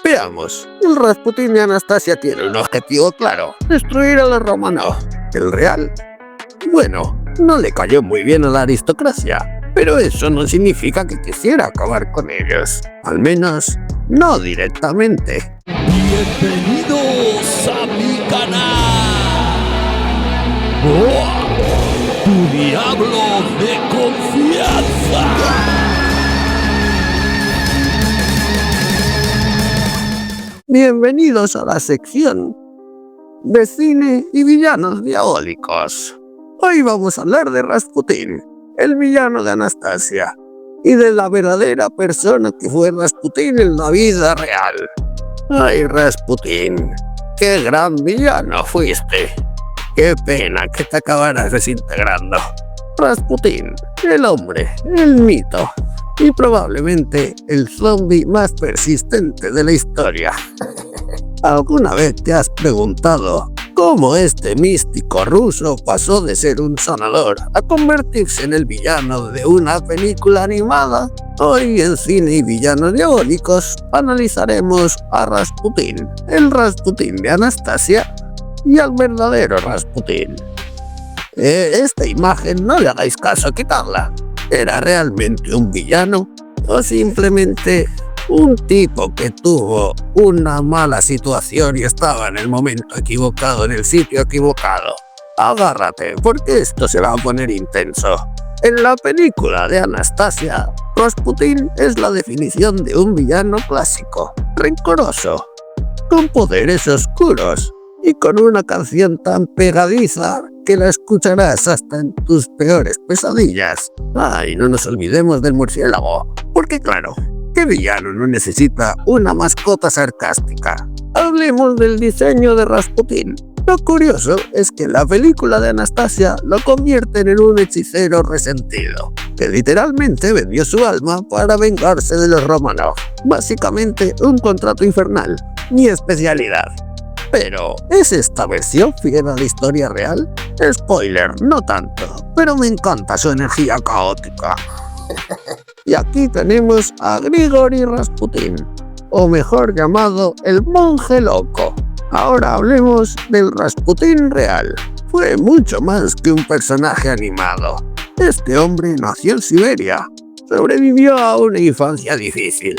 Veamos, el Rasputín de Anastasia tiene un objetivo claro: destruir a los Romanov. El real, bueno, no le cayó muy bien a la aristocracia, pero eso no significa que quisiera acabar con ellos. Al menos, no directamente. Bienvenidos a mi canal. Tu diablo de confianza. Bienvenidos a la sección de cine y villanos diabólicos. Hoy vamos a hablar de Rasputín, el villano de Anastasia, y de la verdadera persona que fue Rasputín en la vida real. ¡Ay, Rasputín! ¡Qué gran villano fuiste! ¡Qué pena que te acabaras desintegrando! Rasputín, el hombre, el mito, y probablemente el zombie más persistente de la historia. ¿Alguna vez te has preguntado cómo este místico ruso pasó de ser un sanador a convertirse en el villano de una película animada? Hoy en Cine y Villanos Diabólicos analizaremos a Rasputín, el Rasputín de Anastasia y al verdadero Rasputín. Esta imagen no le hagáis caso a quitarla. ¿Era realmente un villano o simplemente un tipo que tuvo una mala situación y estaba en el momento equivocado, en el sitio equivocado? Agárrate, porque esto se va a poner intenso. En la película de Anastasia, Rasputín es la definición de un villano clásico, rencoroso, con poderes oscuros y con una canción tan pegadiza que la escucharás hasta en tus peores pesadillas. Ay, no nos olvidemos del murciélago, porque claro, ¿qué villano no necesita una mascota sarcástica? Hablemos del diseño de Rasputín. Lo curioso es que la película de Anastasia lo convierten en un hechicero resentido, que literalmente vendió su alma para vengarse de los Romanov. Básicamente un contrato infernal, mi especialidad. Pero, ¿es esta versión fiel a la historia real? Spoiler, no tanto, pero me encanta su energía caótica. Y aquí tenemos a Grigori Rasputín, o mejor llamado el monje loco. Ahora hablemos del Rasputín real. Fue mucho más que un personaje animado. Este hombre nació en Siberia, sobrevivió a una infancia difícil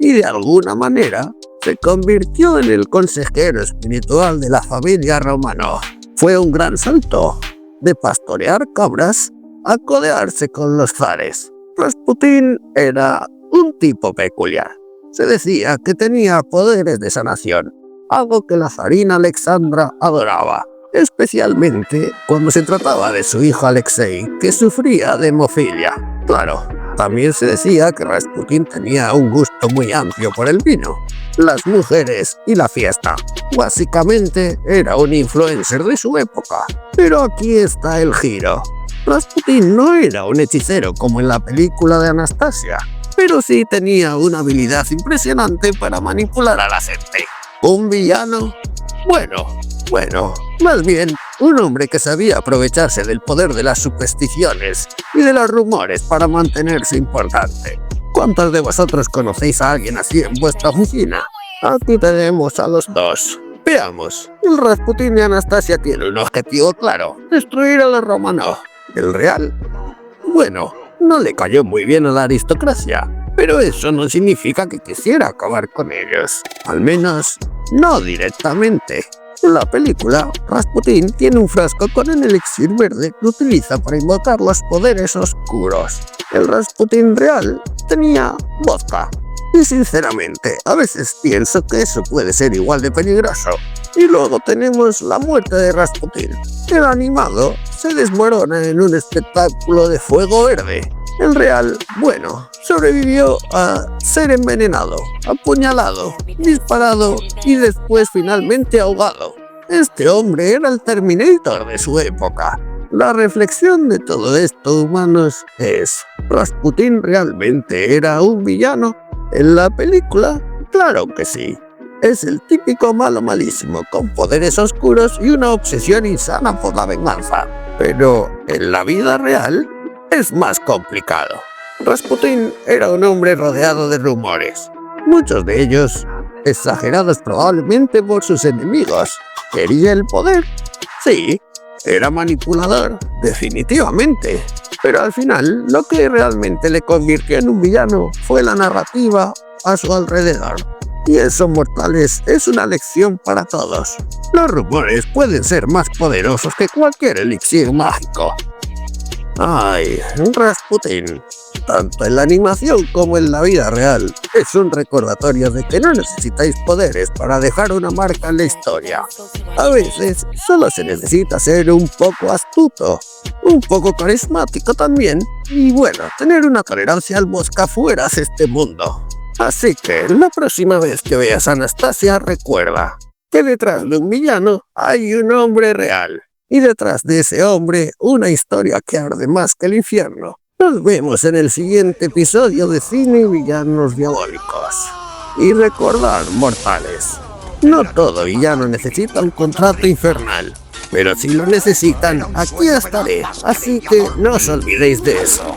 y de alguna manera se convirtió en el consejero espiritual de la familia Romanov. Fue un gran salto, de pastorear cabras a codearse con los zares. Rasputín era un tipo peculiar. Se decía que tenía poderes de sanación, algo que la zarina Alexandra adoraba, especialmente cuando se trataba de su hijo Alexei, que sufría de hemofilia. Claro, también se decía que Rasputín tenía un gusto muy amplio por el vino, las mujeres y la fiesta. Básicamente era un influencer de su época. Pero aquí está el giro. Rasputín no era un hechicero como en la película de Anastasia, pero sí tenía una habilidad impresionante para manipular a la gente. ¿Un villano? Bueno, más bien un hombre que sabía aprovecharse del poder de las supersticiones y de los rumores para mantenerse importante. ¿Cuántos de vosotros conocéis a alguien así en vuestra oficina? Aquí tenemos a los dos. Veamos, el Rasputín de Anastasia tiene un objetivo claro: destruir a los Romanov. El real, bueno, no le cayó muy bien a la aristocracia, pero eso no significa que quisiera acabar con ellos. Al menos, no directamente. En la película, Rasputín tiene un frasco con un elixir verde que utiliza para invocar los poderes oscuros. El Rasputín real tenía vodka. Y sinceramente, a veces pienso que eso puede ser igual de peligroso. Y luego tenemos la muerte de Rasputín. El animado se desmorona en un espectáculo de fuego verde. El real, bueno, sobrevivió a ser envenenado, apuñalado, disparado y después finalmente ahogado. Este hombre era el Terminator de su época. La reflexión de todo esto, humanos, es: ¿Rasputín realmente era un villano? En la película, claro que sí. Es el típico malo malísimo, con poderes oscuros y una obsesión insana por la venganza. Pero en la vida real es más complicado. Rasputín era un hombre rodeado de rumores, muchos de ellos exageradas probablemente por sus enemigos. ¿Quería el poder? Sí. Era manipulador, definitivamente. Pero al final, lo que realmente le convirtió en un villano fue la narrativa a su alrededor. Y eso, mortales, es una lección para todos. Los rumores pueden ser más poderosos que cualquier elixir mágico. Ay, Rasputin, tanto en la animación como en la vida real, es un recordatorio de que no necesitáis poderes para dejar una marca en la historia. A veces solo se necesita ser un poco astuto, un poco carismático también, y bueno, tener una tolerancia al moscafueras de este mundo. Así que la próxima vez que veas a Anastasia, recuerda que detrás de un villano hay un hombre real. Y detrás de ese hombre, una historia que arde más que el infierno. Nos vemos en el siguiente episodio de Cine y Villanos Diabólicos. Y recordad, mortales, no todo villano necesita un contrato infernal. Pero si lo necesitan, aquí estaré. Así que no os olvidéis de eso.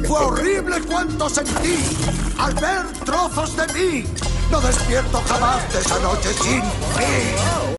Fue horrible cuanto sentí al ver trozos de mí. No despierto jamás de esa noche sin ti.